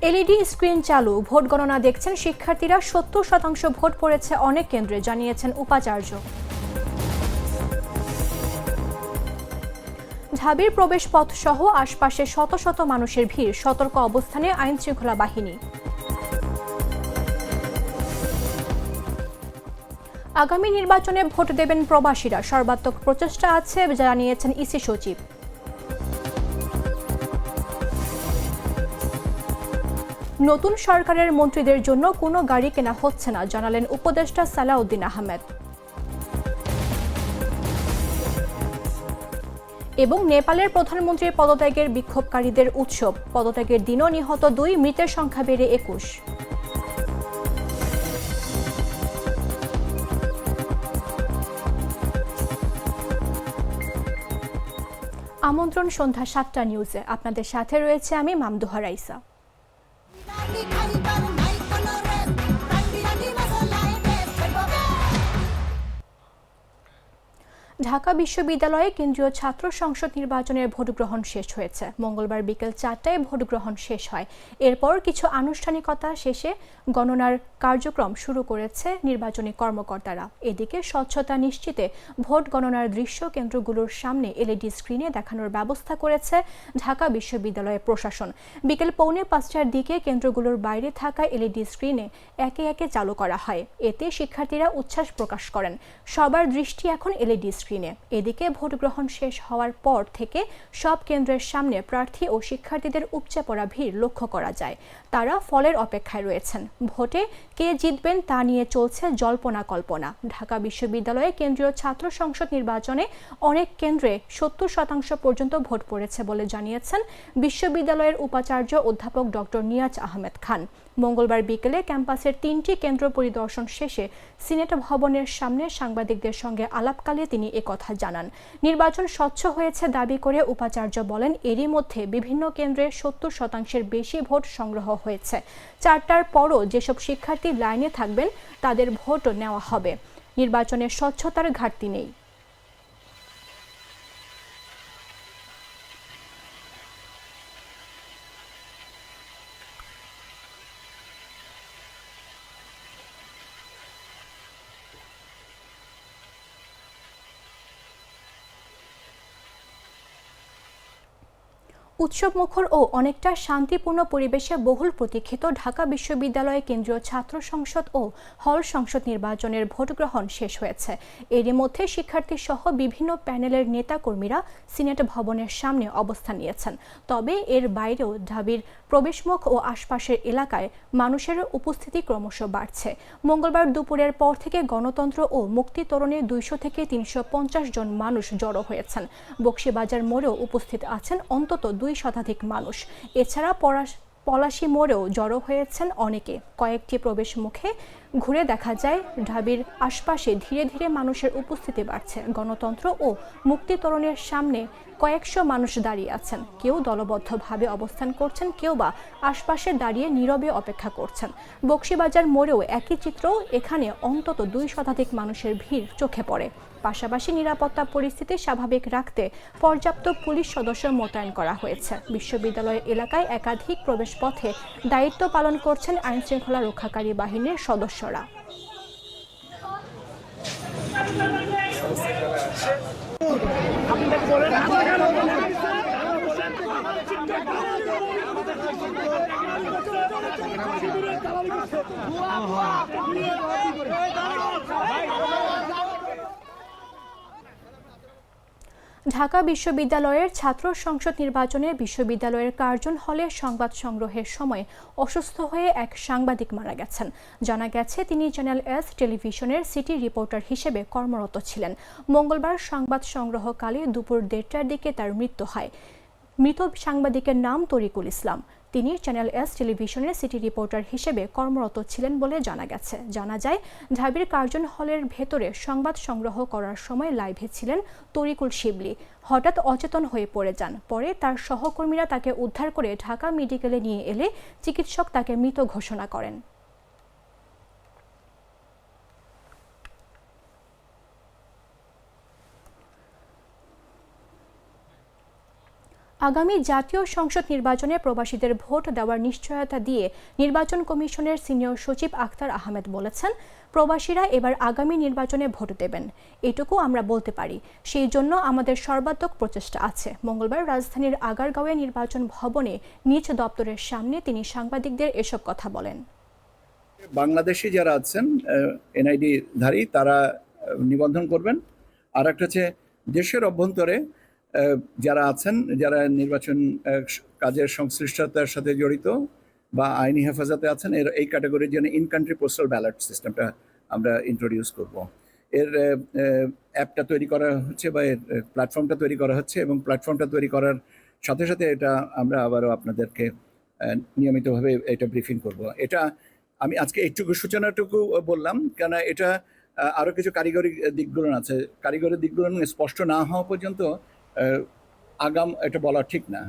LED screen চালু, vote গণনা দেখছেন শিক্ষার্থীরা। ৭০% ভোট পড়েছে অনেক কেন্দ্রে, জানিয়েছেন উপাচার্য। ঢাবির প্রবেশপথ সহ আশপাশে শত শত মানুষের ভিড়, সতর্ক অবস্থানে আইনশৃঙ্খলা বাহিনী। আগামী নির্বাচনে ভোট দেবেন প্রবাসীরা, সর্বাত্মক প্রচেষ্টা আছে, জানিয়েছেন ইসি সচিব। নতুন সরকারের মন্ত্রীদের জন্য কোনো গাড়ি কেনা হচ্ছে না, জানালেন উপদেষ্টা সালাউদ্দিন আহমেদ। এবং নেপালের প্রধানমন্ত্রীর পদত্যাগের বিক্ষোভকারীদের উৎসব, পদত্যাগের দিনও নিহত 2, মৃতের সংখ্যা বেড়ে 21। আমন্ত্রণ সন্ধ্যা 7টা নিউজে, আপনাদের সাথে রয়েছে আমি মামদুহা রাইসা। ঢাকা বিশ্ববিদ্যালয়ে কেন্দ্রীয় ছাত্র সংসদ নির্বাচনের ভোট গ্রহণ শেষ হয়েছে। মঙ্গলবার বিকেল 4টায় ভোট গ্রহণ শেষ হয়। এরপর কিছু আনুষ্ঠানিকতা শেষে গণনার কার্যক্রম শুরু করেছে নির্বাচনী কর্মকর্তারা। এদিকে স্বচ্ছতা নিশ্চিতে ভোট গণনার দৃশ্য কেন্দ্রগুলোর সামনে এলইডি স্ক্রিনে দেখানোর ব্যবস্থা করেছে ঢাকা বিশ্ববিদ্যালয়ের প্রশাসন। বিকেল 4:45টার দিকে কেন্দ্রগুলোর বাইরে থাকা এলইডি স্ক্রিনে একে একে চালু করা হয়। এতে শিক্ষার্থীরা উচ্ছ্বাস প্রকাশ করেন। সবার দৃষ্টি এখন এলইডি স্ক্রিনে। এদিকে ভোট গ্রহণ শেষ হওয়ার পর থেকে সব কেন্দ্রের সামনে প্রার্থী ও শিক্ষার্থীদের উপচে পড়া ভিড় লক্ষ্য করা যায়। তারা ফলের অপেক্ষায় রয়েছেন। ভোটে কে জিতবেন তা নিয়ে চলছে জল্পনা কল্পনা। ঢাকা বিশ্ববিদ্যালয়ে কেন্দ্রীয় ছাত্র সংসদ নির্বাচনে অনেক কেন্দ্রে 70% পর্যন্ত ভোট পড়েছে বলে জানিয়েছেন বিশ্ববিদ্যালয়ের উপাচার্য অধ্যাপক ডক্টর নিয়াজ আহমেদ খান। মঙ্গলবার বিকেলে ক্যাম্পাসের 3টি কেন্দ্র পরিদর্শন শেষে সিনেট ভবনের সামনে সাংবাদিকদের সঙ্গে আলাপকালে তিনি একথা জানান। নির্বাচন স্বচ্ছ হয়েছে দাবি করে উপাচার্য বলেন, এরই মধ্যে বিভিন্ন কেন্দ্রে 70%-এর বেশি ভোট সংগ্রহ হয়েছে। 4টার পরও যেসব শিক্ষার্থী লাইনে থাকবেন তাদের ভোটও নেওয়া হবে। নির্বাচনের স্বচ্ছতার ঘাটতি নেই। উৎসবমুখর ও অনেকটা শান্তিপূর্ণ পরিবেশে বহুল প্রতীক্ষিত ঢাকা বিশ্ববিদ্যালয়ে কেন্দ্রীয় ছাত্র সংসদ ও হল সংসদ নির্বাচনের ভোট গ্রহণ শেষ হয়েছে। এরই মধ্যে শিক্ষার্থী সহ বিভিন্ন প্যানেলের নেতাকর্মীরা সিনেট ভবনের সামনে অবস্থান নিয়েছেন। তবে এর বাইরেও ঢাবির প্রবেশমুখ ও আশপাশের এলাকায় মানুষের উপস্থিতি ক্রমশ বাড়ছে। মঙ্গলবার দুপুরের পর থেকে গণতন্ত্র ও মুক্তি তোরণে 200 থেকে 350 জন মানুষ জড়ো হয়েছেন। বকশীবাজার মোড়েও উপস্থিত আছেন অন্তত 2 শতাধিক মানুষ। এছাড়া পলাশী মোড়েও জড়ো হয়েছেন অনেকে। কয়েকটি প্রবেশ মুখে ঘুরে দেখা যায় ঢাবির আশপাশে ধীরে ধীরে মানুষের উপস্থিতি বাড়ছে। গণতন্ত্র ও মুক্তি তোরণের সামনে কয়েকশো মানুষ দাঁড়িয়ে আছেন। কেউ দলবদ্ধভাবে অবস্থান করছেন, কেউ বা আশপাশে দাঁড়িয়ে নীরবে অপেক্ষা করছেন। বকশীবাজার মোড়েও একই চিত্র। এখানে অন্তত 2 শতাধিক মানুষের ভিড় চোখে পড়ে। পাশাপাশি নিরাপত্তা পরিস্থিতি স্বাভাবিক রাখতে পর্যাপ্ত পুলিশ সদস্য মোতায়েন করা হয়েছে। বিশ্ববিদ্যালয়ের এলাকায় একাধিক প্রবেশপথে দায়িত্ব পালন করছেন আইনশৃঙ্খলা রক্ষাকারী বাহিনীর সদস্যরা। ঢাকা বিশ্ববিদ্যালয়ের ছাত্র সংসদ নির্বাচনে বিশ্ববিদ্যালয়ের কার্জন হলে সংবাদ সংগ্রহের সময় অসুস্থ হয়ে এক সাংবাদিক মারা গেছেন। জানা গেছে তিনি চ্যানেল এস টেলিভিশনের সিটি রিপোর্টার হিসেবে কর্মরত ছিলেন। মঙ্গলবার সংবাদ সংগ্রহকালে দুপুর 1:30টার দিকে তার মৃত্যু হয়। মৃত সাংবাদিকের নাম তরিকুল ইসলাম। তিনি চ্যানেল এস টেলিভিশনের সিটি রিপোর্টার হিসেবে কর্মরত ছিলেন বলে জানা গেছে। জানা যায়, ঢাবির কার্জন হলের ভেতরে সংবাদ সংগ্রহ করার সময় লাইভে ছিলেন তরিকুল শিবলি। হঠাৎ অচেতন হয়ে পড়ে যান। পরে তার সহকর্মীরা তাকে উদ্ধার করে ঢাকা মেডিকেলে নিয়ে এলে চিকিৎসক তাকে মৃত ঘোষণা করেন। আগামী জাতীয় সংসদ নির্বাচনে প্রবাসীদের ভোট দেওয়ার নিশ্চয়তা দিয়ে নির্বাচন কমিশনের সিনিয়র সচিব আখতার আহমেদ বলেছেন, প্রবাসীরা এবার আগামী নির্বাচনে ভোট দেবেন, এটুকু আমরা বলতে পারি। সেই জন্য আমাদের সর্বাত্মক প্রচেষ্টা আছে। মঙ্গলবার রাজধানীর আগারগাঁওয়ে নির্বাচন ভবনে নিজ দপ্তরের সামনে তিনি সাংবাদিকদের এসব কথা বলেন। বাংলাদেশি যারা আছেন এনআইডি ধারী তারা নিবন্ধন করবেন। আর একটা হচ্ছে দেশের অভ্যন্তরে যারা আছেন, যারা নির্বাচন কাজের সংশ্লিষ্টতার সাথে জড়িত বা আইনি হেফাজতে আছেন, এই ক্যাটাগরির জন্য ইন কান্ট্রি পোস্টাল ব্যালট সিস্টেমটা আমরা ইন্ট্রোডিউস করব। এর অ্যাপটা তৈরি করা হচ্ছে বা এর প্ল্যাটফর্মটা তৈরি করা হচ্ছে, এবং প্ল্যাটফর্মটা তৈরি করার সাথে সাথে এটা আমরা আবারও আপনাদেরকে নিয়মিতভাবে এটা ব্রিফিং করব। এটা আমি আজকে এইটুকু সূচনাটুকু বললাম, কেন এটা আরও কিছু কারিগরি দিকগুলো আছে। কারিগরি দিকগুলো স্পষ্ট না হওয়া পর্যন্ত আগাম এটা বলা ঠিক না।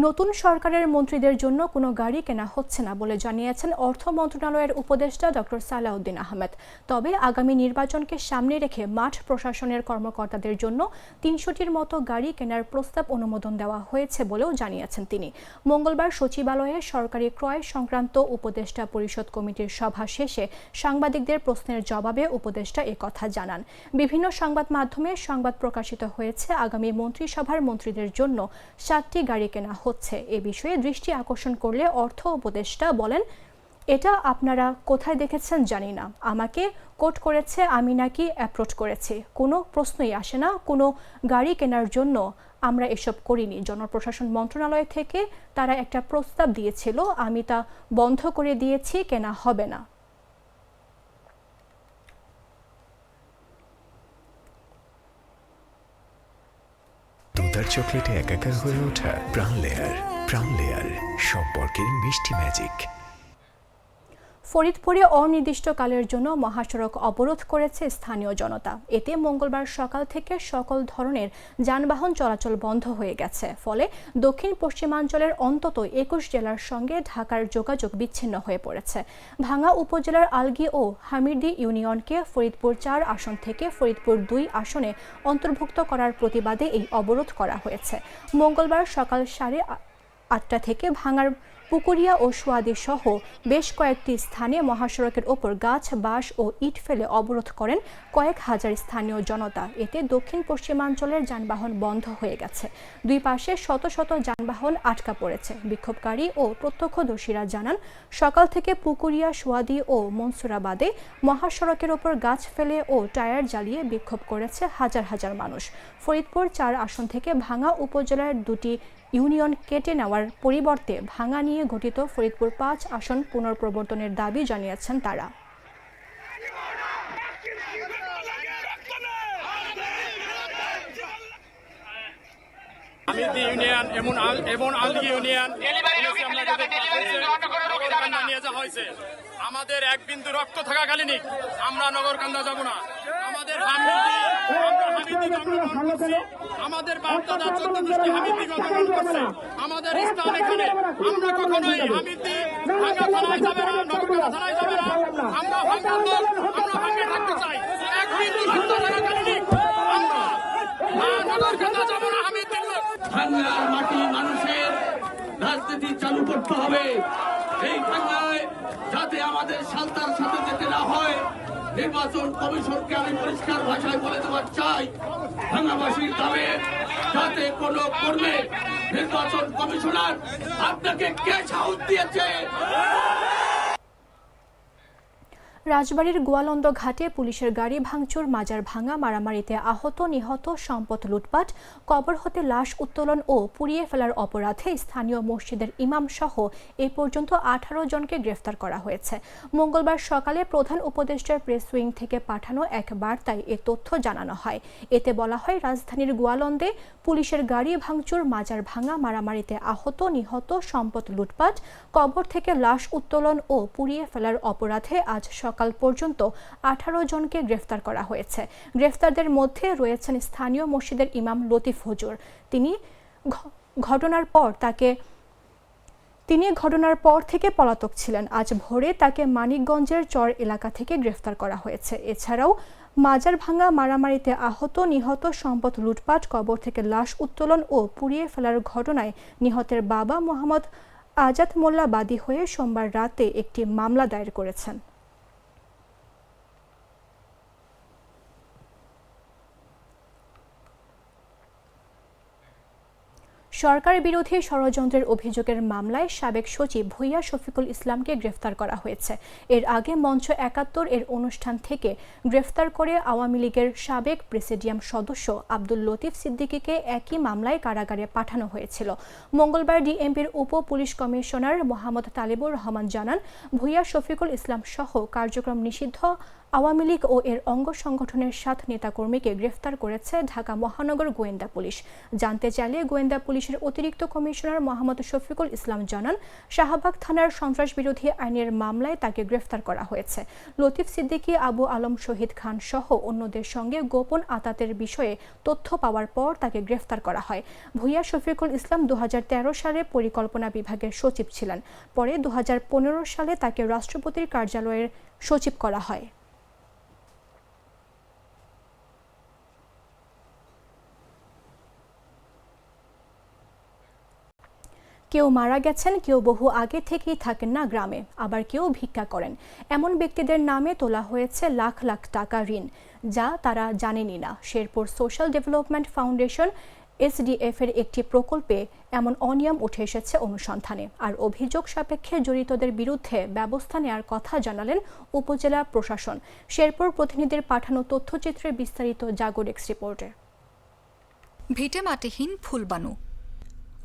নতুন সরকারের মন্ত্রীদের জন্য কোনো গাড়ি কেনা হচ্ছে না বলে জানিয়েছেন অর্থ মন্ত্রণালয়ের উপদেষ্টা ডক্টর সালাউদ্দিন আহমেদ। তবে আগামী নির্বাচনকে সামনে রেখে মাঠ প্রশাসনের কর্মকর্তাদের জন্য ৩০০টির মতো গাড়ি কেনার প্রস্তাব অনুমোদন দেওয়া হয়েছে বলেও জানিয়েছেন তিনি। মঙ্গলবার সচিবালয়ে সরকারি ক্রয় সংক্রান্ত উপদেষ্টা পরিষদ কমিটির সভা শেষে সাংবাদিকদের প্রশ্নের জবাবে উপদেষ্টা একথা জানান। বিভিন্ন সংবাদ মাধ্যমে সংবাদ প্রকাশিত হয়েছে, আগামী মন্ত্রিসভার মন্ত্রীদের জন্য 7টি গাড়ি কেনা হচ্ছে। এ বিষয়ে দৃষ্টি আকর্ষণ করলে অর্থ উপদেষ্টা বলেন, এটা আপনারা কোথায় দেখেছেন জানি না, আমাকে কোট করেছে, আমি নাকি অ্যাপ্রোচ করেছি, কোনো প্রশ্নই আসে না। কোনো গাড়ি কেনার জন্য আমরা এসব করিনি। জনপ্রশাসন মন্ত্রণালয় থেকে তারা একটা প্রস্তাব দিয়েছিল, আমি তা বন্ধ করে দিয়েছি, কেনা হবে না। দুধার চকলেটে একাকার হয়ে ওঠা প্রাণ লেয়ার সম্পর্কের মিষ্টি ম্যাজিক। ফরিদপুরে অনির্দিষ্টকালের জন্য মহাসড়ক অবরোধ করেছে স্থানীয় জনতা। এতে মঙ্গলবার সকাল থেকে সকল ধরনের যানবাহন চলাচল বন্ধ হয়ে গেছে। ফলে দক্ষিণ পশ্চিমাঞ্চলের অন্তত 21 জেলার সঙ্গে ঢাকার যোগাযোগ বিচ্ছিন্ন হয়ে পড়েছে। ভাঙ্গা উপজেলার আলগী ও হামিরদী ইউনিয়নকে ফরিদপুর 4 আসন থেকে ফরিদপুর 2 আসনে অন্তর্ভুক্ত করার প্রতিবাদে এই অবরোধ করা হয়েছে। মঙ্গলবার সকাল 8:30 থেকে ভাঙ্গার পুকুরিয়া ও সোয়াদি সহ বেশ কয়েকটি স্থানে মহাসড়কের ওপর গাছ, বাঁশ ও ইট ফেলে অবরোধ করেন কয়েক হাজার স্থানীয় জনতা। এতে দক্ষিণ পশ্চিমাঞ্চলের যানবাহন বন্ধ হয়ে গেছে। দুই পাশে শত শত যানবাহন আটকা পড়েছে। বিক্ষোভকারী ও প্রত্যক্ষদর্শীরা জানান, সকাল থেকে পুকুরিয়া, সোয়াদি ও মনসুরাবাদে মহাসড়কের ওপর গাছ ফেলে ও টায়ার জ্বালিয়ে বিক্ষোভ করেছে হাজার হাজার মানুষ। ফরিদপুর 4 আসন থেকে ভাঙ্গা উপজেলার 2টি ইউনিয়ন কেটে নেওয়ার পরিবর্তে ভাঙ্গা নিয়ে গঠিত ফরিদপুর 5 আসন পুনঃপ্রবর্তনের দাবি জানিয়েছেন তারা। হামিরদী ইউনিয়ন এবং আলগী ইউনিয়ন নিয়ে যাওয়া হয়েছে। আমাদের এক বিন্দু রক্ত থাকাকালীনই আমরা নগরকান্দা যাব না। আমাদের আমাদের বাপদাদা 14 গোষ্ঠী হামিরদী গঠন করছে। আমাদের স্থান এখানে, আমরা কখনোই হামিরদী ভাঙ্গা থানায় যাবে না, নগরকান্দা থানায় যাবে না। আমরা ভাঙ্গার লোক, আমরা ভাঙ্গে থাকতে চাই। এক বিন্দু রক্ত থাকাকালীনই আমরা নগরকান্দা যাব না, হামিরদীর লোক। ভাঙ্গার মাটি মানুষের রাজনীতি চালু করতে হবে। এই ভাঙ্গায় যাতে আমাদের সালতার সাথে যেতে না হয়, নির্বাচন কমিশনকে আমি পরিষ্কার ভাষায় বলে দেওয়ার চাই, ভাঙ্গাবাসীর দাবি যাতে কোনো কর্মে নির্বাচন কমিশনার আপনাকে কে সাহস দিয়েছে? রাজবাড়ীর গোয়ালন্দ ঘাটে পুলিশের গাড়ি ভাঙচুর, মাজার ভাঙা, মারামারিতে আহত নিহত, সম্পদ লুটপাট, কবর হতে লাশ উত্তোলন ও পুড়িয়ে ফেলার অপরাধে স্থানীয় মসজিদের ইমাম সহ এ পর্যন্ত 18 জনকে গ্রেফতার করা হয়েছে। মঙ্গলবার সকালে প্রধান উপদেষ্টার প্রেস উইং থেকে পাঠানো এক বার্তায় এ তথ্য জানানো হয়। এতে বলা হয়, রাজধানীর গোয়ালন্দে পুলিশের গাড়ি ভাঙচুর, মাজার ভাঙা, মারামারিতে আহত নিহত, সম্পদ লুটপাট, কবর থেকে লাশ উত্তোলন ও পুড়িয়ে ফেলার অপরাধে আজ সকাল পর্যন্ত 18 জনকে গ্রেফতার করা হয়েছে। গ্রেফতারদের মধ্যে রয়েছেন স্থানীয় মসজিদের ইমাম লতিফ হুজুর। তিনি ঘটনার পর তাকে তিনি ঘটনার পর থেকে পলাতক ছিলেন। আজ ভোরে তাকে মানিকগঞ্জের চর এলাকা থেকে গ্রেফতার করা হয়েছে। এছাড়াও মাজারভাঙ্গা মারামারিতে আহত নিহত সম্পদ লুটপাট, কবর থেকে লাশ উত্তোলন ও পুড়িয়ে ফেলার ঘটনায় নিহতের বাবা মোহাম্মদ আজাদ মোল্লা বাদী হয়ে সোমবার রাতে একটি মামলা দায়ের করেছেন। সরকার বিরোধী ষড়যন্ত্রের অভিযোগের মামলায় সাবেক সচিব ভূঁইয়া শফিকুল ইসলামকে গ্রেফতার করা হয়েছে। এর আগে মঞ্চ ৭১ এর অনুষ্ঠান থেকে গ্রেফতার করে আওয়ামী লীগের সাবেক প্রেসিডিয়াম সদস্য আব্দুল লতিফ সিদ্দিকীকে একই মামলায় কারাগারে পাঠানো হয়েছিল। মঙ্গলবার ডিএমপির উপ পুলিশ কমিশনার মোহাম্মদ তালেবুর রহমান জানান, ভূঁইয়া শফিকুল ইসলাম সহ কার্যক্রম নিষিদ্ধ আওয়ামী লীগ ও এর অঙ্গ সংগঠনের ৭ নেতাকর্মীকে গ্রেফতার করেছে ঢাকা মহানগর গোয়েন্দা পুলিশ। জানতে চাইলে গোয়েন্দা পুলিশের অতিরিক্ত কমিশনার মোহাম্মদ শফিকুল ইসলাম জানান, শাহবাগ থানার সন্ত্রাস বিরোধী আইনের মামলায় তাকে গ্রেফতার করা হয়েছে। লতিফ সিদ্দিকী, আবু আলম শহীদ খান সহ অন্যদের সঙ্গে গোপন আতাতের বিষয়ে তথ্য পাওয়ার পর তাকে গ্রেফতার করা হয়। ভূঁইয়া শফিকুল ইসলাম ২০১৩ সালে পরিকল্পনা বিভাগের সচিব ছিলেন। পরে ২০১৫ সালে তাকে রাষ্ট্রপতির কার্যালয়ের সচিব করা হয়। কেউ মারা গেছেন, কেউ বহু আগে থেকেই থাকেন না গ্রামে, আবার কেউ ভিক্ষা করেন। এমন ব্যক্তিদের নামে তোলা হয়েছে লাখ লাখ টাকা ঋণ, যা তারা জানেনই না। Sherpur social development foundation SDF এর একটি প্রকল্পে এমন অনিয়ম উঠে এসেছে অনুসন্ধানে। আর অভিযোগ সাপেক্ষে জড়িতদের বিরুদ্ধে ব্যবস্থা নেওয়ার কথা জানালেন উপজেলা প্রশাসন। শেরপুর প্রতিনিধির পাঠানো তথ্যচিত্রের বিস্তারিত জাগর এক্স রিপোর্টে। ভিটে মাটিহীন ফুলবানু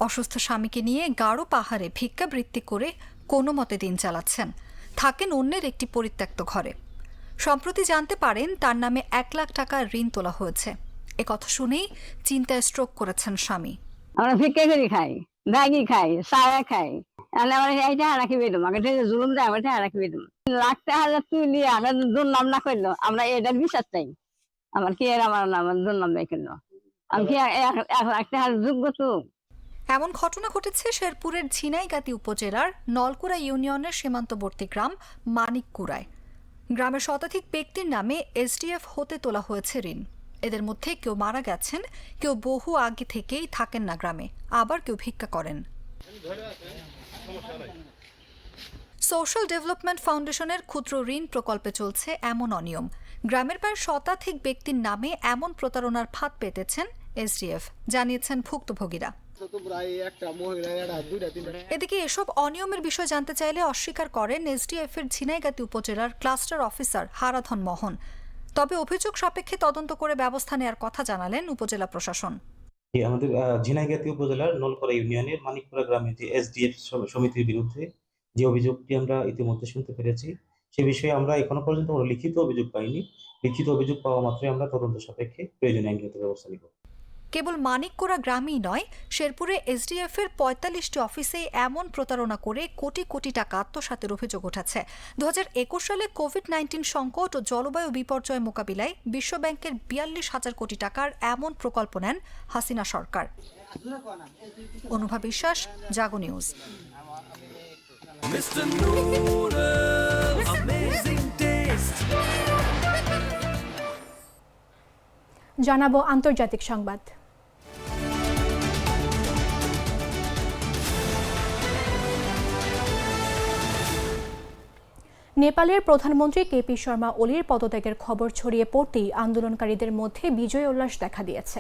অসুস্থ স্বামীকে নিয়ে গাঢ় পাহাড়ে ভিক্ষাবৃত্তি করে কোনো মতে দিন চালাচ্ছেন। থাকেন অন্যের একটি পরিত্যক্ত ঘরে। সম্প্রতি জানতে পারেন তার নামে ১ লাখ টাকা ঋণ তোলা হয়েছে। এ কথা শুনেই চিন্তায় স্ট্রোক করেছেন স্বামী। আমরা ভিক্ষা করে খাই, ম্যাগি খাই, চায়া খাই, আমরা এইটা রাখি বেদম আগে জুলুম দেয় আমরা রাখি বেদম লাখ টাকা তুলি আমরা দুর্নাম না করলো, আমরা এটার বিশ্বাস চাই। আমার কি এর আমার নাম দুর্নাম দেয় করলো, আমি কি ১ লাখ টাকার যোগ্য তো? এমন ঘটনা ঘটেছে শেরপুরের ঝিনাইগাতি উপজেলার নলকুড়া ইউনিয়নের সীমান্তবর্তী গ্রাম মানিককুড়ায়। গ্রামের শতাধিক ব্যক্তির নামে SDF হতে তোলা হয়েছে ঋণ। এদের মধ্যে কেউ মারা গেছেন, কেউ বহু আগে থেকেই থাকেন না গ্রামে, আবার কেউ ভিক্ষা করেন। সোশ্যাল ডেভেলপমেন্ট ফাউন্ডেশনের ক্ষুদ্র ঋণ প্রকল্পে চলছে এমন অনিয়ম। গ্রামের প্রায় শতাধিক ব্যক্তির নামে এমন প্রতারণার ফাঁদ পেতেছেন SDF, জানিয়েছেন ভুক্তভোগীরা। এদিকে এসব অনিয়মের বিষয় জানতে চাইলে অস্বীকার করেন SDF এর ঝিনাইগাতি উপজেলার ক্লাস্টার অফিসার হারাধন মোহন। তবে অভিযোগ সাপেক্ষে তদন্ত করে ব্যবস্থা নেওয়ার কথা জানালেন উপজেলা প্রশাসন। আমাদের ঝিনাইগাতি উপজেলার নলকুড়া ইউনিয়নের মানিকপুরা গ্রামে যে SDF সমিতির বিরুদ্ধে যে অভিযোগটি আমরা ইতিমধ্যে শুনতে পেরেছি, সে বিষয়ে আমরা এখনো পর্যন্ত কোনো লিখিত অভিযোগ পাইনি। লিখিত অভিযোগ পাওয়া মাত্রই আমরা তদন্ত সাপেক্ষে প্রয়োজনীয় আইনগত ব্যবস্থা নিব। কেবল মানিককুড়া গ্রামেই নয়, শেরপুরে SDF এর ৪৫টি অফিসে এমন প্রতারণা করে কোটি কোটি টাকা আত্মসাতের অভিযোগ উঠেছে। ২০২১ সালে কোভিড-19 সংকট ও জলবায়ু বিপর্যয় মোকাবিলায় বিশ্বব্যাংকের ৪২,০০০ কোটি টাকার এমন প্রকল্প নেন হাসিনা সরকার। অনুভা বিশ্বাস, জাগো নিউজ। জানাবো আন্তর্জাতিক সংবাদ। নেপালের প্রধানমন্ত্রী কেপি শর্মা ওলির পদত্যাগের খবর ছড়িয়ে পড়তেই আন্দোলনকারীদের মধ্যে বিজয় উল্লাস দেখা দিয়েছে।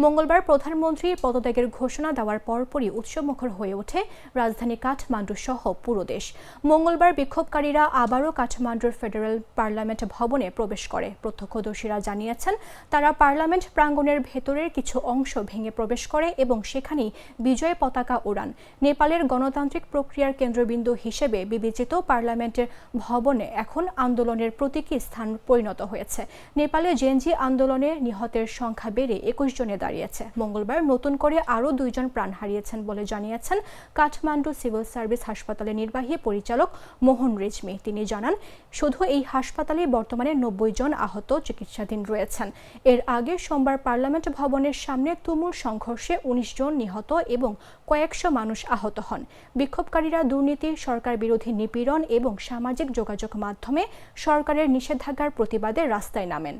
মঙ্গলবার প্রধানমন্ত্রী পদত্যাগের ঘোষণা দেওয়ার পরপরই উৎসবমুখর হয়ে ওঠে রাজধানী কাঠমান্ডু সহ পুরো দেশ। মঙ্গলবার বিক্ষোভকারীরা আবারও কাঠমান্ডুর ফেডারেল পার্লামেন্ট ভবনে প্রবেশ করে। প্রত্যক্ষদর্শীরা জানিয়েছেন, তারা পার্লামেন্ট প্রাঙ্গণের ভেতরের কিছু অংশ ভেঙে প্রবেশ করে এবং সেখানেই বিজয় পতাকা ওড়ান। নেপালের গণতান্ত্রিক প্রক্রিয়ার কেন্দ্রবিন্দু হিসেবে বিবেচিত পার্লামেন্টের ভবন ভবনে এখন আন্দোলনের প্রতীকী স্থান পরিণত হয়েছে। নেপালে জেনজি আন্দোলনে নিহতের সংখ্যা বেড়ে 21 জনে দাঁড়িয়েছে। মঙ্গলবার নতুন করে আরও 2 জন প্রাণ হারিয়েছেন বলে জানিয়েছেন কাঠমান্ডু সিভিল সার্ভিস হাসপাতালের নির্বাহী পরিচালক মোহন রেজমি। তিনি জানান, শুধু এই হাসপাতালে বর্তমানে 90 জন আহত চিকিৎসাধীন রয়েছেন। এর আগে সোমবার পার্লামেন্ট ভবনের সামনে তুমুল সংঘর্ষে 19 জন নিহত এবং কয়েকশো মানুষ আহত হন। বিক্ষোভকারীরা দুর্নীতি, সরকার বিরোধী নিপীড়ন এবং সামাজিক যোগাযোগ মাধ্যমে সরকারের নিষেধাজ্ঞার প্রতিবাদে রাস্তায় নামেন।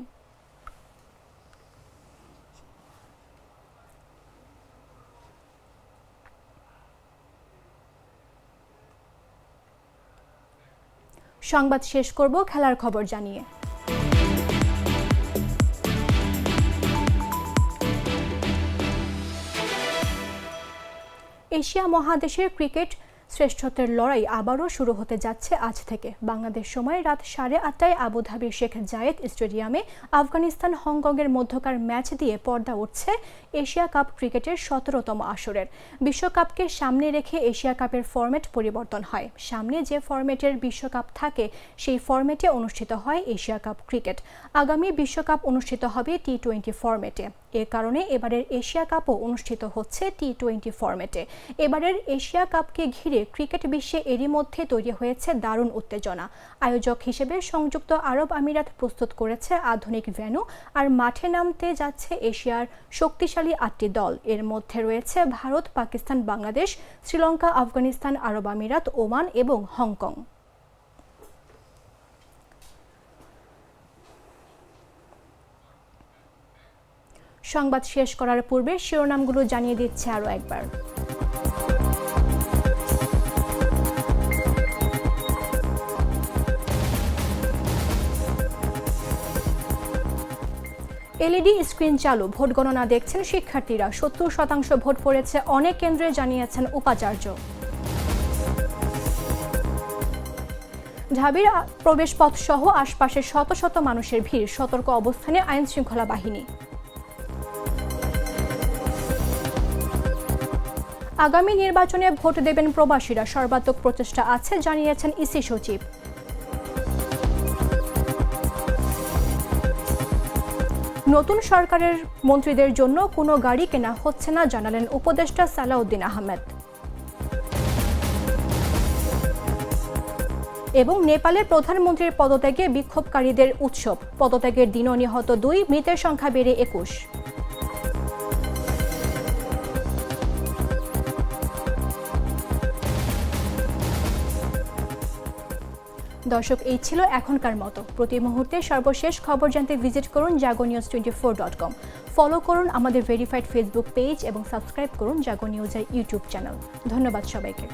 সংবাদ শেষ করব খেলার খবর জানিয়ে। এশিয়া মহাদেশের ক্রিকেট শ্রেষ্ঠত্বের লড়াই আবারও শুরু হতে যাচ্ছে আজ থেকে। বাংলাদেশ সময় রাত 8:30টায় আবুধাবির শেখ জায়েদ স্টেডিয়ামে আফগানিস্তান হংকংয়ের মধ্যকার ম্যাচ দিয়ে পর্দা উঠছে এশিয়া কাপ ক্রিকেটের 17তম আসরের। বিশ্বকাপকে সামনে রেখে এশিয়া কাপের ফরম্যাট পরিবর্তন হয়। সামনে যে ফরম্যাটের বিশ্বকাপ থাকে সেই ফরম্যাটে অনুষ্ঠিত হয় এশিয়া কাপ ক্রিকেট। আগামী বিশ্বকাপ অনুষ্ঠিত হবে টি-20 ফরম্যাটে। এ কারণে এবারের এশিয়া কাপও অনুষ্ঠিত হচ্ছে টি-20 ফরম্যাটে। এবারের এশিয়া কাপকে ঘিরে ক্রিকেট বিশ্বে এরই মধ্যে তৈরি হয়েছে দারুণ উত্তেজনা। আয়োজক হিসেবে সংযুক্ত আরব আমিরাত প্রস্তুত করেছে আধুনিক ভেন্যু, আর মাঠে নামতে যাচ্ছে এশিয়ার শক্তিশালী 8টি দল। এর মধ্যে রয়েছে ভারত, পাকিস্তান, বাংলাদেশ, শ্রীলঙ্কা, আফগানিস্তান, আরব আমিরাত, ওমান এবং হংকং। সংবাদ শেষ করার পূর্বে শিরোনামগুলো জানিয়ে দিচ্ছে আরও একবার। এলইডি স্ক্রিন চালু, ভোট গণনা দেখছেন শিক্ষার্থীরা। 70% ভোট পড়েছে অনেক কেন্দ্রে, জানিয়েছেন উপাচার্য। ঢাবির প্রবেশপথ সহ আশপাশের শত শত মানুষের ভিড়, সতর্ক অবস্থানে আইন শৃঙ্খলা বাহিনী। আগামী নির্বাচনে ভোট দেবেন প্রবাসীরা, সর্বাত্মক প্রচেষ্টা আছে, জানিয়েছেন ইসি সচিব। নতুন সরকারের মন্ত্রীদের জন্য কোনো গাড়ি কেনা হচ্ছে না, জানালেন উপদেষ্টা সালাউদ্দিন আহমেদ। এবং নেপালের প্রধানমন্ত্রীর পদত্যাগে বিক্ষোভকারীদের উৎসব, পদত্যাগের দিনও নিহত 2, মৃতের সংখ্যা বেড়ে 21। দর্শক, এই ছিল এখনকার মতো। প্রতি মুহূর্তে সর্বশেষ খবর জানতে ভিজিট করুন jagonews24.com। ফলো করুন আমাদের ভেরিফাইড ফেসবুক পেজ এবং সাবস্ক্রাইব করুন জাগো নিউজের ইউটিউব চ্যানেল। ধন্যবাদ সবাইকে।